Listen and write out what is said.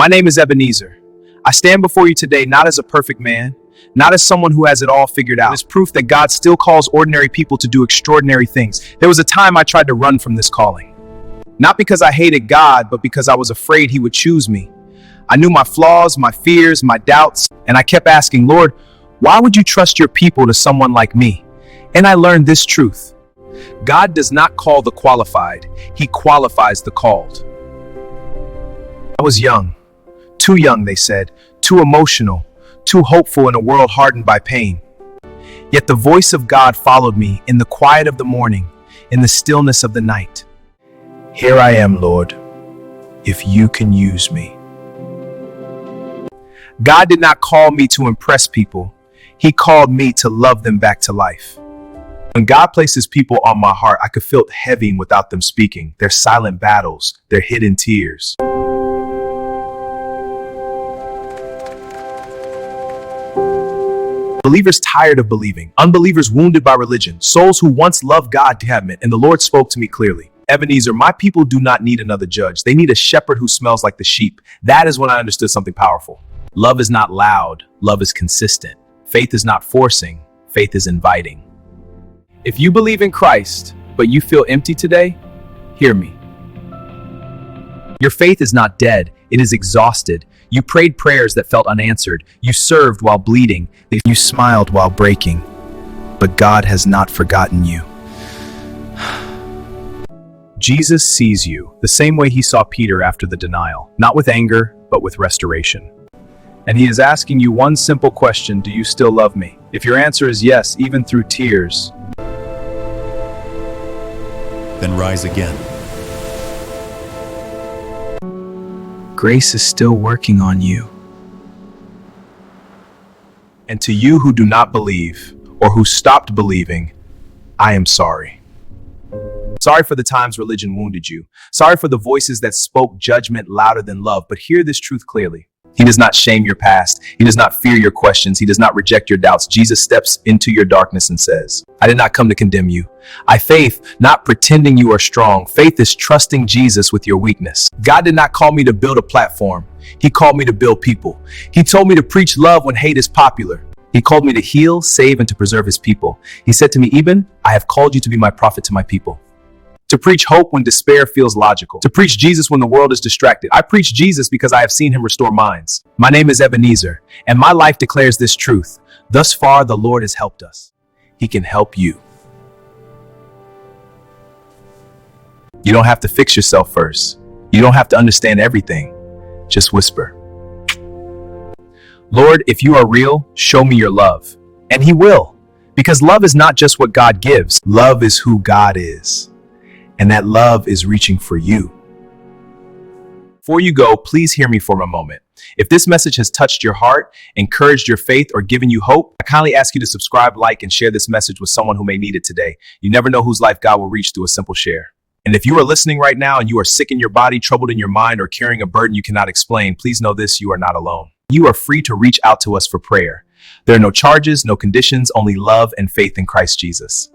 My name is Ebenezer. I stand before you today not as a perfect man, not as someone who has it all figured out. It's proof that God still calls ordinary people to do extraordinary things. There was a time I tried to run from this calling. Not because I hated God, but because I was afraid he would choose me. I knew my flaws, my fears, my doubts, and I kept asking, Lord, why would you trust your people to someone like me? And I learned this truth. God does not call the qualified, he qualifies the called. I was young. Too young, they said, too emotional, too hopeful in a world hardened by pain. Yet the voice of God followed me in the quiet of the morning, in the stillness of the night. Here I am, Lord, if you can use me. God did not call me to impress people. He called me to love them back to life. When God places people on my heart, I could feel it heavy without them speaking, their silent battles, their hidden tears. Believers tired of believing, unbelievers wounded by religion, souls who once loved God and the Lord spoke to me clearly. Ebenezer, my people do not need another judge. They need a shepherd who smells like the sheep. That is when I understood something powerful. Love is not loud, love is consistent. Faith is not forcing, faith is inviting. If you believe in Christ, but you feel empty today, hear me. Your faith is not dead, it is exhausted. You prayed prayers that felt unanswered. You served while bleeding. You smiled while breaking. But God has not forgotten you. Jesus sees you the same way he saw Peter after the denial, not with anger, but with restoration. And he is asking you one simple question: do you still love me? If your answer is yes, even through tears, then rise again. Grace is still working on you. And to you who do not believe, or who stopped believing, I am sorry. Sorry for the times religion wounded you. Sorry for the voices that spoke judgment louder than love. But hear this truth clearly. He does not shame your past. He does not fear your questions. He does not reject your doubts. Jesus steps into your darkness and says, I did not come to condemn you. I faith, not pretending you are strong. Faith is trusting Jesus with your weakness. God did not call me to build a platform. He called me to build people. He told me to preach love when hate is popular. He called me to heal, save, and to preserve his people. He said to me, Eben, I have called you to be my prophet to my people. To preach hope when despair feels logical. To preach Jesus when the world is distracted. I preach Jesus because I have seen him restore minds. My name is Ebenezer, and my life declares this truth. Thus far, the Lord has helped us. He can help you. You don't have to fix yourself first. You don't have to understand everything. Just whisper. Lord, if you are real, show me your love. And he will. Because love is not just what God gives. Love is who God is. And that love is reaching for you. Before you go, please hear me for a moment. If this message has touched your heart, encouraged your faith, or given you hope, I kindly ask you to subscribe, like, and share this message with someone who may need it today. You never know whose life God will reach through a simple share. And if you are listening right now and you are sick in your body, troubled in your mind, or carrying a burden you cannot explain, please know this: you are not alone. You are free to reach out to us for prayer. There are no charges, no conditions, only love and faith in Christ Jesus.